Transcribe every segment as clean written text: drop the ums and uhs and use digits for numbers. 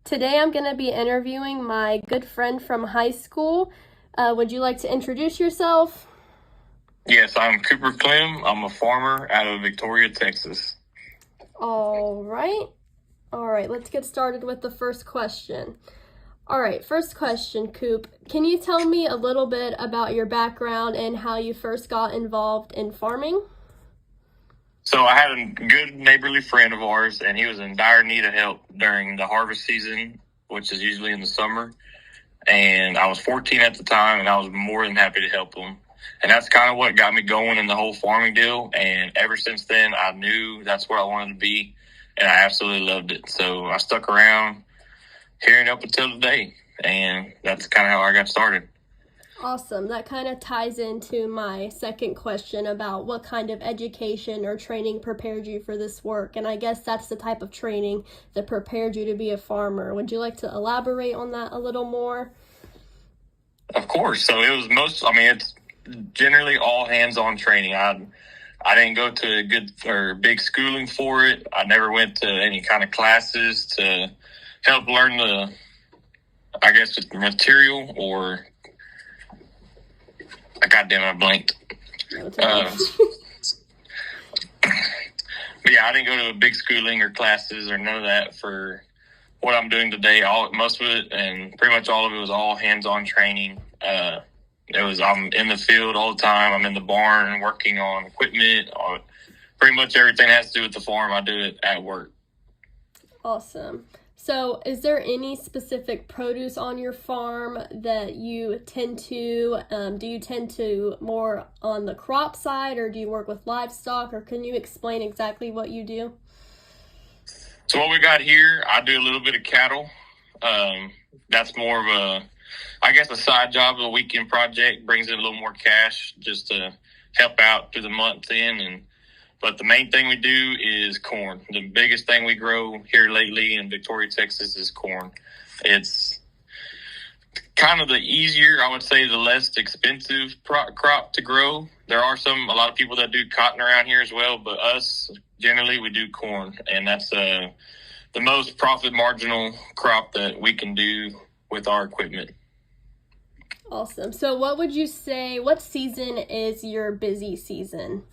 Today I'm going to be interviewing my good friend from high school. Would you like to introduce yourself? Yes, I'm Cooper Clem. I'm a farmer out of Victoria, Texas. All right, let's get started with the first question. All right, first question, Coop. Can you tell me a little bit about your background and how you first got involved in farming? So I had a good neighborly friend of ours, and he was in dire need of help during the harvest season, which is usually in the summer. And I was 14 at the time, and I was more than happy to help him. And that's kind of what got me going in the whole farming deal. And ever since then, I knew that's where I wanted to be, and I absolutely loved it. So I stuck around here and up until today, and that's kind of how I got started. Awesome. That kind of ties into my second question about what kind of education or training prepared you for this work. And I guess that's the type of training that prepared you to be a farmer. Would you like to elaborate on that a little more? Of course. So it was it's generally all hands-on training. I didn't go to a good or big schooling for it. I never went to any kind of classes to help learn the material or goddamn, I blanked. But yeah, I didn't go to a big schooling or classes or none of that for what I'm doing today. Most of it and pretty much all of it was all hands-on training. I'm in the field all the time. I'm in the barn working on equipment. Pretty much everything that has to do with the farm, I do it at work. Awesome. So is there any specific produce on your farm that you tend to, do you tend to more on the crop side, or do you work with livestock, or can you explain exactly what you do? So what we got here, I do a little bit of cattle. That's more of a side job, a weekend project, brings in a little more cash just to help out through the month But the main thing we do is corn. The biggest thing we grow here lately in Victoria, Texas is corn. It's kind of the easier, I would say, the less expensive crop to grow. There are a lot of people that do cotton around here as well, but us, generally, we do corn. And that's the most profit marginal crop that we can do with our equipment. Awesome. So what season is your busy season?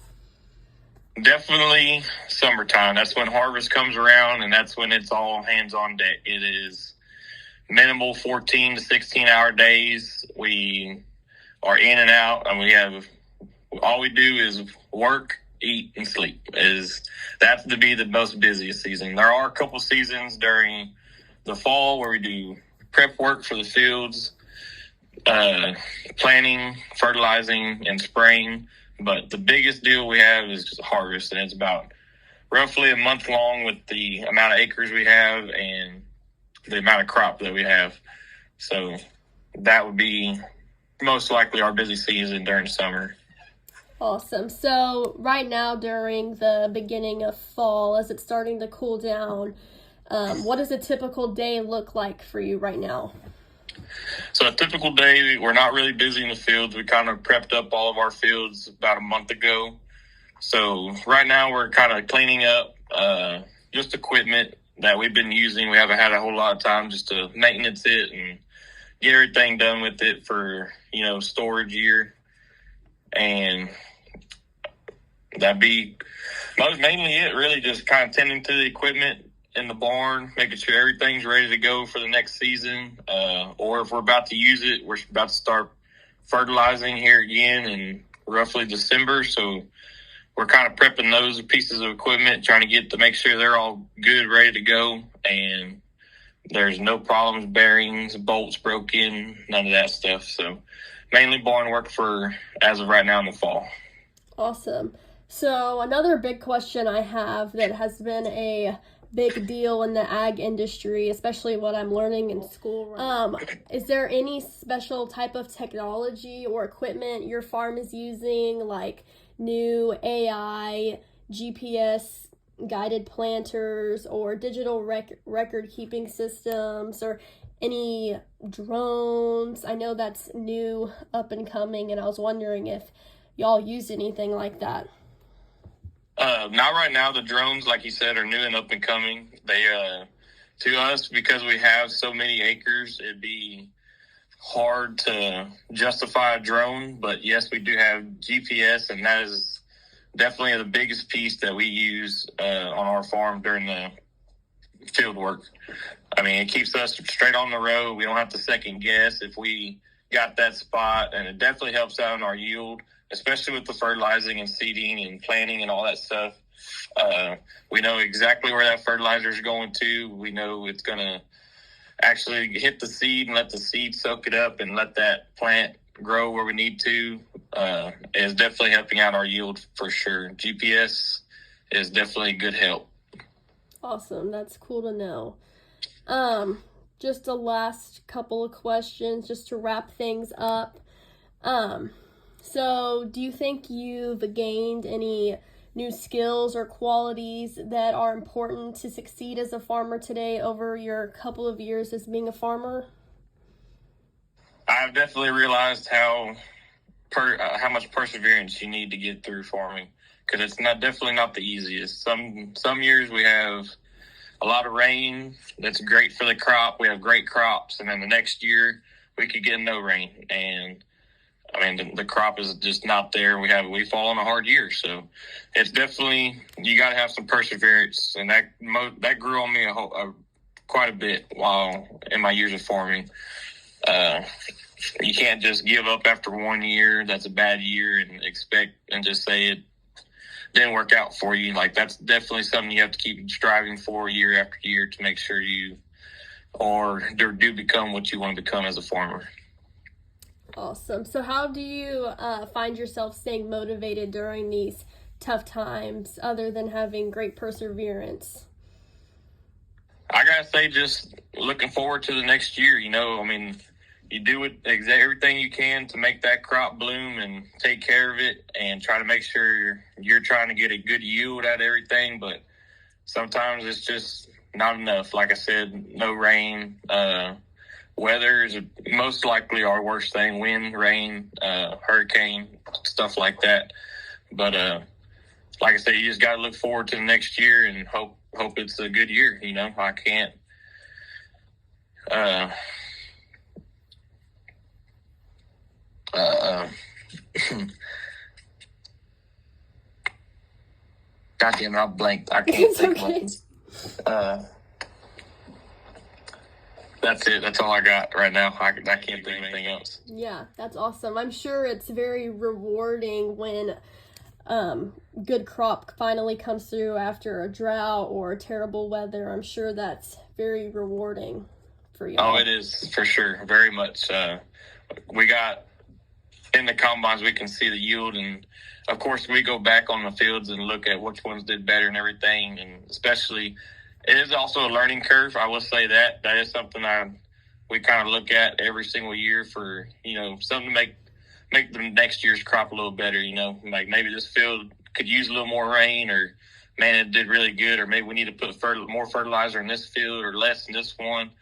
Definitely summertime. That's when harvest comes around, and that's when it's all hands on deck. It is minimal 14 to 16-hour days. We are in and out, and all we do is work, eat, and sleep. That's to be the most busiest season. There are a couple seasons during the fall where we do prep work for the fields, planting, fertilizing, and spraying. But the biggest deal we have is just harvest, and it's about roughly a month long with the amount of acres we have and the amount of crop that we have. So that would be most likely our busy season during summer. Awesome. So right now during the beginning of fall, as it's starting to cool down, what does a typical day look like for you right now? So a typical day, we're not really busy in the fields. We kind of prepped up all of our fields about a month ago. So right now we're kind of cleaning up just equipment that we've been using. We haven't had a whole lot of time just to maintenance it and get everything done with it for, storage year. And that'd be mainly it, really, just kind of tending to the equipment in the barn, making sure everything's ready to go for the next season. Or if we're about to use it, we're about to start fertilizing here again in roughly December. So we're kind of prepping those pieces of equipment, trying to make sure they're all good, ready to go. And there's no problems, bearings, bolts broken, none of that stuff. So mainly barn work as of right now in the fall. Awesome. So another big question I have that has been a big deal in the ag industry, especially what I'm learning in school. Is there any special type of technology or equipment your farm is using, like new AI, GPS guided planters, or digital record keeping systems, or any drones? I know that's new, up and coming, and I was wondering if y'all use anything like that. Not right now. The drones, like you said, are new and up and coming. to us, because we have so many acres, it'd be hard to justify a drone. But yes, we do have GPS, and that is definitely the biggest piece that we use on our farm during the field work. I mean, it keeps us straight on the road. We don't have to second guess if we got that spot, and it definitely helps out in our yield, especially with the fertilizing and seeding and planting and all that stuff. We know exactly where that fertilizer is going to. We know it's going to actually hit the seed and let the seed soak it up and let that plant grow where we need to. Is definitely helping out our yield for sure. GPS is definitely a good help. Awesome. That's cool to know. Just a last couple of questions just to wrap things up. So do you think you've gained any new skills or qualities that are important to succeed as a farmer today over your couple of years as being a farmer? I've definitely realized how much perseverance you need to get through farming, because it's definitely not the easiest. Some years we have a lot of rain. That's great for the crop. We have great crops, and then the next year we could get no rain, and I mean the crop is just not there. We fall on a hard year, so it's definitely, you got to have some perseverance, and that grew on me quite a bit while in my years of farming. You can't just give up after 1 year that's a bad year and just say it didn't work out for you. Like, that's definitely something you have to keep striving for year after year to make sure you do become what you want to become as a farmer. Awesome. So how do you find yourself staying motivated during these tough times other than having great perseverance? I gotta say, just looking forward to the next year. I mean, you do everything you can to make that crop bloom and take care of it and try to make sure you're trying to get a good yield out of everything. But sometimes it's just not enough. Like I said, no rain. Weather is most likely our worst thing. Wind, rain, hurricane, stuff like that. But like I said, you just got to look forward to the next year and hope it's a good year. I can't. Goddamn, I blanked. I can't think of it. That's it. That's all I got right now. I can't think of anything else. Yeah, that's awesome. I'm sure it's very rewarding when good crop finally comes through after a drought or terrible weather. I'm sure that's very rewarding for you. Oh, it is, for sure. Very much. We got in the combines, we can see the yield, and of course we go back on the fields and look at which ones did better and everything. And especially, it is also a learning curve. I will say that is something we kind of look at every single year for, something to make the next year's crop a little better. Like maybe this field could use a little more rain, or man, it did really good, or maybe we need to put more fertilizer in this field or less in this one.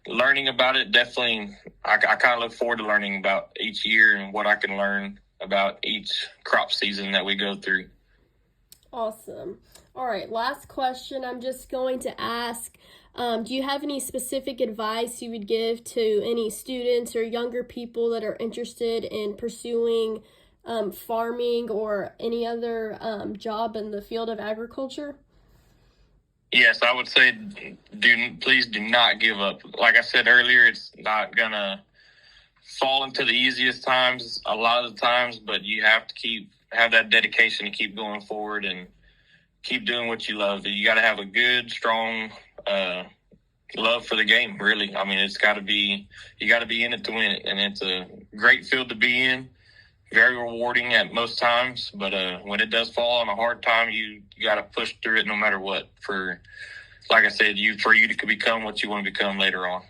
Learning about it, definitely, I kind of look forward to learning about each year and what I can learn about each crop season that we go through. Awesome. All right, last question I'm just going to ask. Do you have any specific advice you would give to any students or younger people that are interested in pursuing farming or any other job in the field of agriculture? Yes, I would say please do not give up. Like I said earlier, it's not going to fall into the easiest times a lot of the times, but you have to have that dedication to keep going forward and keep doing what you love. You got to have a good, strong love for the game, really. I mean, you got to be in it to win it, and it's a great field to be in. Very rewarding at most times, but when it does fall on a hard time, you got to push through it no matter what. Like I said, for you to become what you want to become later on.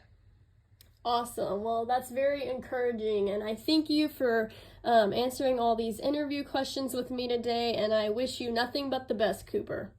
Awesome. Well, that's very encouraging, and I thank you for answering all these interview questions with me today, and I wish you nothing but the best, Cooper.